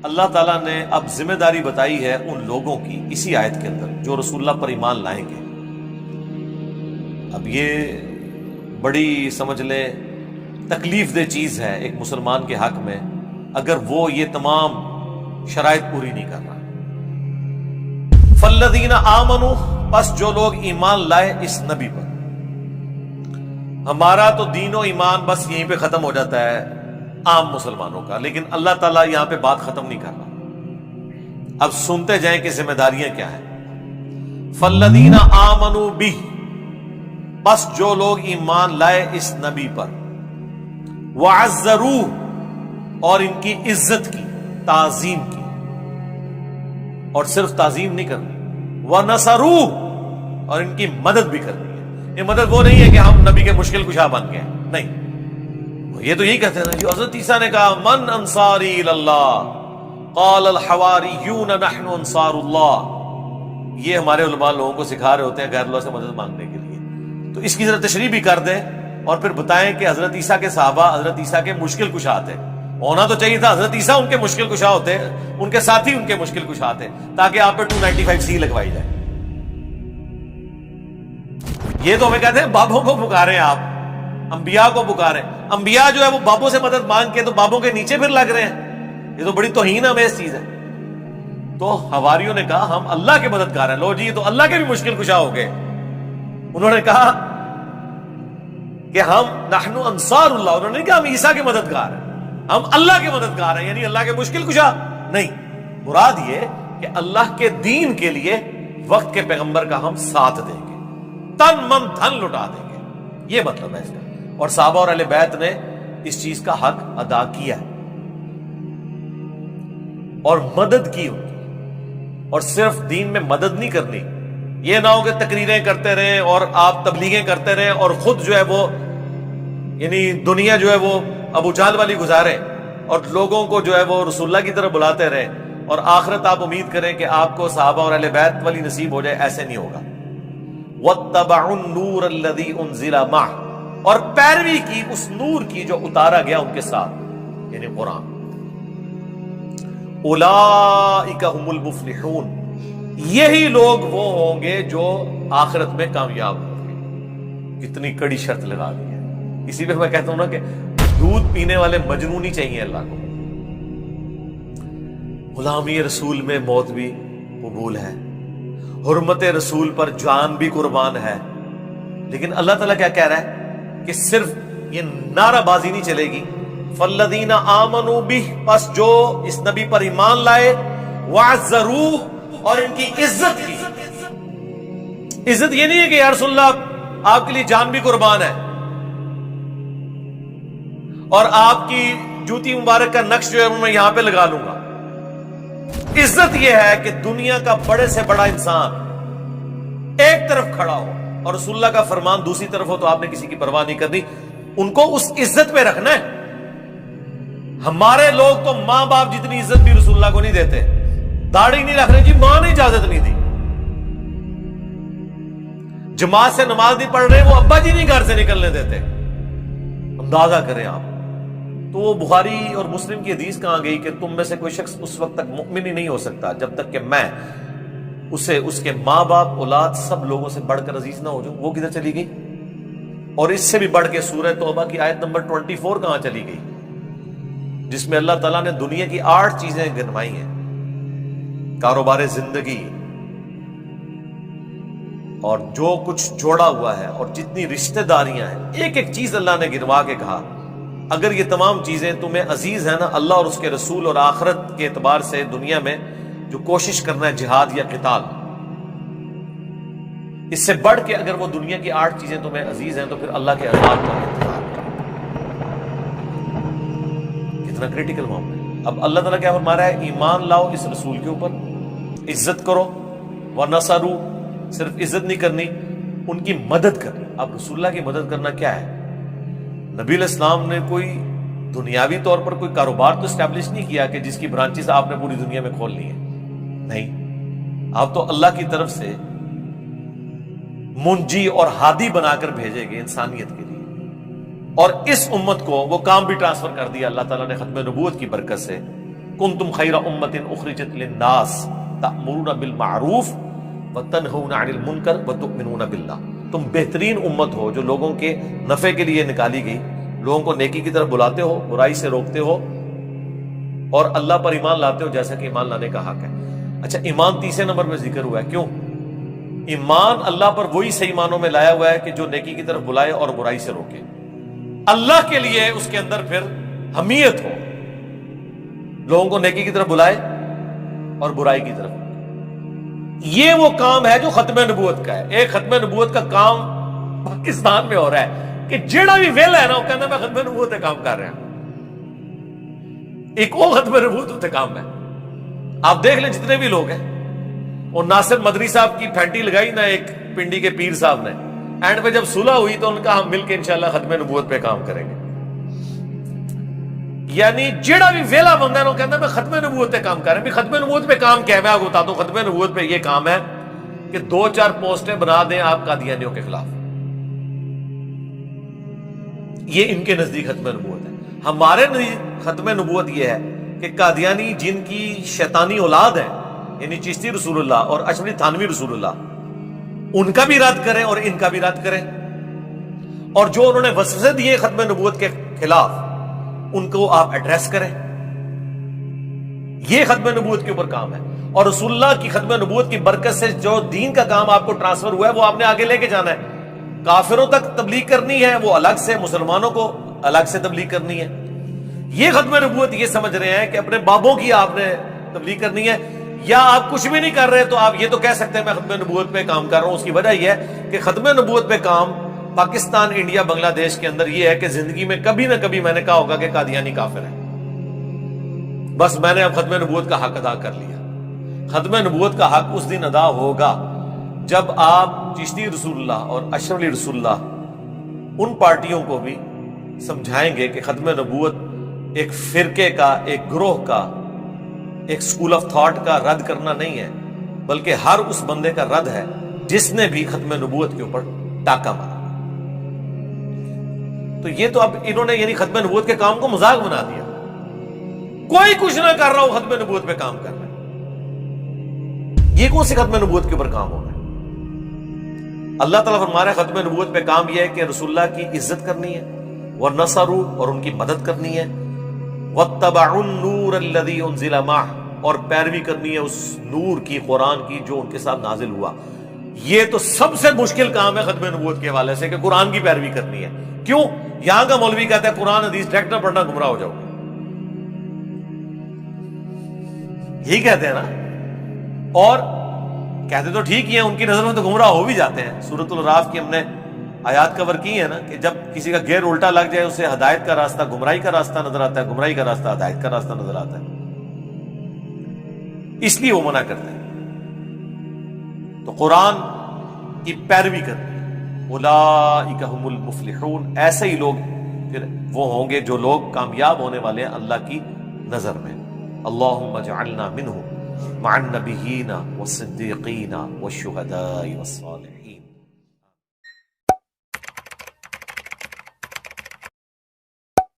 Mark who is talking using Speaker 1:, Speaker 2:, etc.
Speaker 1: اللہ تعالیٰ نے اب ذمہ داری بتائی ہے ان لوگوں کی اسی آیت کے اندر جو رسول اللہ پر ایمان لائیں گے۔ اب یہ بڑی سمجھ لیں تکلیف دہ چیز ہے ایک مسلمان کے حق میں اگر وہ یہ تمام شرائط پوری نہیں کر رہا۔ فالذین آمنوا، پس جو لوگ ایمان لائے اس نبی پر۔ ہمارا تو دین و ایمان بس یہیں پہ ختم ہو جاتا ہے عام مسلمانوں کا، لیکن اللہ تعالیٰ یہاں پہ بات ختم نہیں کر رہا۔ اب سنتے جائیں کہ ذمہ داریاں کیا ہیں۔ فالذین آمنوا بہ، بس جو لوگ ایمان لائے اس نبی پر، وعزروہ، اور ان کی عزت کی، تعظیم کی، اور صرف تعظیم نہیں کرنی، وَنَصَرُوهُ، اور ان کی مدد بھی کرنی ہے۔ یہ مدد وہ نہیں ہے کہ ہم نبی کے مشکل کشا بن گئے، نہیں، یہ تو یہی کہتے ہیں جو حضرت عیسیٰ نے کہا من انصاری اللہ قال الحواریون نحن انصار اللہ، یہ ہمارے علماء لوگوں کو سکھا رہے ہوتے ہیں غیر اللہ سے مدد مانگنے کے لیے۔ تو اس کی ذرا تشریح بھی کر دیں اور پھر بتائیں کہ حضرت عیسیٰ کے صحابہ حضرت عیسیٰ کے مشکل کشا تھے، ہونا تو چاہیے تھا حضرت عیسیٰ ان کے مشکل کشا ہوتے، ان کے ساتھی ان کے مشکل کشا تھے، تاکہ آپ پہ 295C لگوائی جائے۔ یہ تو ہمیں کہتے ہیں بابوں کو پکارے، آپ انبیاء کو پکارے، انبیاء جو ہے وہ بابوں سے مدد مانگ کے تو بابوں کے نیچے پھر لگ رہے ہیں، یہ تو بڑی توہین آمیز چیز ہے۔ تو حواریوں نے کہا ہم اللہ کے مددگار ہیں، لو جی یہ تو اللہ کے بھی مشکل کشا ہو گئے۔ انہوں نے کہا کہ ہم نحن انصار اللہ، انہوں نے کہا ہم عیسیٰ کے مددگار ہیں، ہم اللہ کے مددگار ہیں، یعنی اللہ کے مشکل کشا نہیں، مراد یہ کہ اللہ کے دین کے لیے وقت کے پیغمبر کا ہم ساتھ دیں گے، تن من دھن لٹا دیں گے، یہ مطلب ہے اس کا۔ اور صحابہ اور اہل بیت نے اس چیز کا حق ادا کیا اور مدد کی ان کی، اور صرف دین میں مدد نہیں کرنی، یہ نہ ہو کہ تقریریں کرتے رہیں اور آپ تبلیغیں کرتے رہیں اور خود جو ہے وہ یعنی دنیا جو ہے وہ ابو جہل والی گزارے اور لوگوں کو جو ہے وہ رسول اللہ کی طرف بلاتے رہیں، اور آخرت آپ امید کریں کہ آپ کو صحابہ اور اہل بیت والی نصیب ہو جائے، ایسے نہیں ہوگا۔ وَاتَّبَعُوا النُّورَ الَّذِي أُنزِلَ مَعَهُ، اور پیروی کی اس نور کی جو اتارا گیا ان کے ساتھ، یعنی قرآن۔ اولئک هم المفلحون، یہی لوگ وہ ہوں گے جو آخرت میں کامیاب ہوں گے۔ کتنی کڑی شرط لگا دی ہے، اسی پہ میں کہتا ہوں نا کہ دودھ پینے والے مجنون ہی چاہیے اللہ کو۔ غلامی رسول میں موت بھی قبول ہے، حرمت رسول پر جان بھی قربان ہے، لیکن اللہ تعالیٰ کیا کہہ رہا ہے کہ صرف یہ نعرہ بازی نہیں چلے گی۔ فالذین آمنوا بہ، پس جو اس نبی پر ایمان لائے، وعزروہ، اور ان کی عزت کی۔ عزت یہ نہیں ہے کہ یا رسول اللہ آپ کے لیے جان بھی قربان ہے اور آپ کی جوتی مبارک کا نقش جو ہے میں یہاں پہ لگا لوں گا۔ عزت یہ ہے کہ دنیا کا بڑے سے بڑا انسان ایک طرف کھڑا ہو اور رسول اللہ کا فرمان دوسری طرف ہو تو آپ نے کسی کی پرواہ نہیں کرنی، ان کو اس عزت پہ رکھنا ہے۔ ہمارے لوگ تو ماں باپ جتنی عزت بھی رسول اللہ کو نہیں دیتے، داڑھی نہیں رکھ رہے جی، ماں نے اجازت نہیں دی، جماعت سے نماز نہیں پڑھ رہے وہ ابا جی نہیں گھر سے نکلنے دیتے، اندازہ کریں آپ۔ تو وہ بخاری اور مسلم کی حدیث کہاں گئی کہ تم میں سے کوئی شخص اس وقت تک مؤمن ہی نہیں ہو سکتا جب تک کہ میں اسے اس کے ماں باپ اولاد سب لوگوں سے بڑھ کر عزیز نہ ہو جاؤں۔ وہ کدھر چلی گئی؟ اور اس سے بھی بڑھ کے سورہ توبہ کی آیت نمبر 24 کہاں چلی گئی، جس میں اللہ تعالیٰ نے دنیا کی 8 چیزیں گنوائی ہیں، کاروبار زندگی اور جو کچھ جوڑا ہوا ہے اور جتنی رشتہ داریاں ہیں، ایک ایک چیز اللہ نے گنوا کے کہا اگر یہ تمام چیزیں تمہیں عزیز ہیں نا، اللہ اور اس کے رسول اور آخرت کے اعتبار سے دنیا میں جو کوشش کرنا ہے جہاد یا قتال، اس سے بڑھ کے اگر وہ دنیا کی 8 چیزیں تمہیں عزیز ہیں تو پھر اللہ کے عذاب کا انتظار کرو۔ کتنا کریٹیکل معاملہ ہے۔ اب اللہ تعالیٰ کیا فرما رہا ہے؟ ایمان لاؤ اس رسول کے اوپر، عزت کرو، وَنَصَرُوا، صرف عزت نہیں کرنی، ان کی مدد کرنی۔ اب رسول اللہ کی مدد کرنا کیا ہے؟ نبی علیہ السلام نے کوئی دنیاوی طور پر کوئی کاروبار تو اسٹیبلش نہیں کیا کہ جس کی برانچز آپ نے پوری دنیا میں کھول لی ہیں، نہیں، آپ تو اللہ کی طرف سے منجی اور ہادی بنا کر بھیجے گئے انسانیت کے لیے، اور اس امت کو وہ کام بھی ٹرانسفر کر دیا اللہ تعالیٰ نے ختم نبوت کی برکت سے کنتم خیر امۃ اخرجت للناس تأمرون بالمعروف وتنہون عن المنکر وتؤمنون باللہ. تم بہترین امت ہو جو لوگوں کے نفع کے لیے نکالی گئی، لوگوں کو نیکی کی طرف بلاتے ہو، برائی سے روکتے ہو، اور اللہ پر ایمان لاتے ہو جیسا کہ ایمان لانے کا حق ہے. اچھا، ایمان تیسرے نمبر پہ ذکر ہوا ہے. کیوں؟ ایمان اللہ پر وہی صحیح معنوں میں لایا ہوا ہے کہ جو نیکی کی طرف بلائے اور برائی سے روکے. اللہ کے لیے اس کے اندر پھر حمیت ہو، لوگوں کو نیکی کی طرف بلائے اور برائی کی طرف. یہ وہ کام ہے جو ختم نبوت کا ہے. ایک ختم نبوت کا کام پاکستان میں ہو رہا ہے کہ جیڑا بھی ویلا ہے نا وہ کہنا میں ختم نبوت کا کام کر رہا ہوں. ایک وہ ختم نبوت ہوتے کام ہے. آپ دیکھ لیں جتنے بھی لوگ ہیں، اور ناصر مدری صاحب کی پھینٹی لگائی نا ایک پنڈی کے پیر صاحب نے، اینڈ پہ جب صلح ہوئی تو ان کا ہم مل کے انشاءاللہ ختم نبوت پہ کام کریں گے. یعنی جیڑا بھی ویلا بندہ ہے وہ کہتا ہے میں ختم نبوت پہ کام کر رہا ہوں. ختم نبوت پہ کام کیا ہے میں آپ کو بتاتا ہوں. ختم نبوت پہ یہ کام ہے کہ 2-4 پوسٹیں بنا دیں آپ قادیانیوں کے خلاف. یہ ان کے نزدیک ختم نبوت ہے. ہمارے نزدیک ختم نبوت یہ ہے کہ قادیانی جن کی شیطانی اولاد ہے، یعنی چشتی رسول اللہ اور اشعری تھانوی رسول اللہ، ان کا بھی رد کریں اور ان کا بھی رد کریں، اور جو انہوں نے وسوسے دیے ختم نبوت کے خلاف ان کو آپ ایڈریس کریں. یہ ختم نبوت کے اوپر کام ہے. اور رسول اللہ کی ختم نبوت کی برکت سے جو دین کا کام آپ کو ٹرانسفر ہوا ہے وہ آپ نے آگے لے کے جانا ہے. کافروں تک تبلیغ کرنی ہے وہ الگ سے، مسلمانوں کو الگ سے تبلیغ کرنی ہے. یہ ختم نبوت یہ سمجھ رہے ہیں کہ اپنے بابوں کی آپ نے تبلیغ کرنی ہے، یا آپ کچھ بھی نہیں کر رہے تو آپ یہ تو کہہ سکتے ہیں میں ختم نبوت پہ کام کر رہا ہوں. اس کی وجہ یہ ہے کہ ختم نبوت پہ کام پاکستان، انڈیا، بنگلہ دیش کے اندر یہ ہے کہ زندگی میں کبھی نہ کبھی میں نے کہا ہوگا کہ قادیانی کافر ہے. بس میں نے اب ختم نبوت کا حق ادا کر لیا. ختم نبوت کا حق اس دن ادا ہوگا جب آپ چشتی رسول اللہ اور اشرف رسول اللہ ان پارٹیوں کو بھی سمجھائیں گے کہ ختم نبوت ایک فرقے کا، ایک گروہ کا، ایک سکول آف تھاٹ کا رد کرنا نہیں ہے، بلکہ ہر اس بندے کا رد ہے جس نے بھی ختم نبوت کے اوپر ٹاکا مارا. تو یہ تو اب انہوں نے یعنی ختم نبوت کے کام کو مذاق بنا دیا. کوئی کچھ نہ کر رہا ہو ختم نبوت پہ کام کر رہا ہے. یہ کون سی ختم نبوت کے اوپر کام ہو رہا ہے؟ اللہ تعالیٰ فرما رہا ہے ختم نبوت پہ کام یہ ہے کہ رسول اللہ کی عزت کرنی ہے، وَنَصَرُوا اور ان کی مدد کرنی ہے، وَاتَّبَعُوا النُّورَ الَّذِي أُنزِلَ مَعَهُ اور پیروی کرنی ہے اس نور کی، قرآن کی جو ان کے ساتھ نازل ہوا. یہ تو سب سے مشکل کام ہے ختم نبوت کے حوالے سے کہ قرآن کی پیروی کرنی ہے. کیوں؟ یہاں کا مولوی کہتا ہے قرآن حدیث ڈائریکٹ پڑھنا گمراہ ہو جاؤ. یہی کہتے ہیں نا، اور کہتے تو ٹھیک ہی ہیں، ان کی نظر میں تو گمراہ ہو بھی جاتے ہیں. سورۃ الاعراف کی ہم نے آیات کور کی ہے نا کہ جب کسی کا گیئر الٹا لگ جائے اسے ہدایت کا راستہ گمراہی کا راستہ نظر آتا ہے، گمراہی کا راستہ ہدایت کا راستہ نظر آتا ہے. اس لیے وہ منع کرتے ہیں. تو قرآن کی پیروی کرنی، اولئک هم المفلحون، ایسے ہی لوگ پھر وہ ہوں گے جو لوگ کامیاب ہونے والے ہیں اللہ کی نظر میں. اللہم اجعلنا منہم مع النبیین والصدیقین والشہداء والصالحین.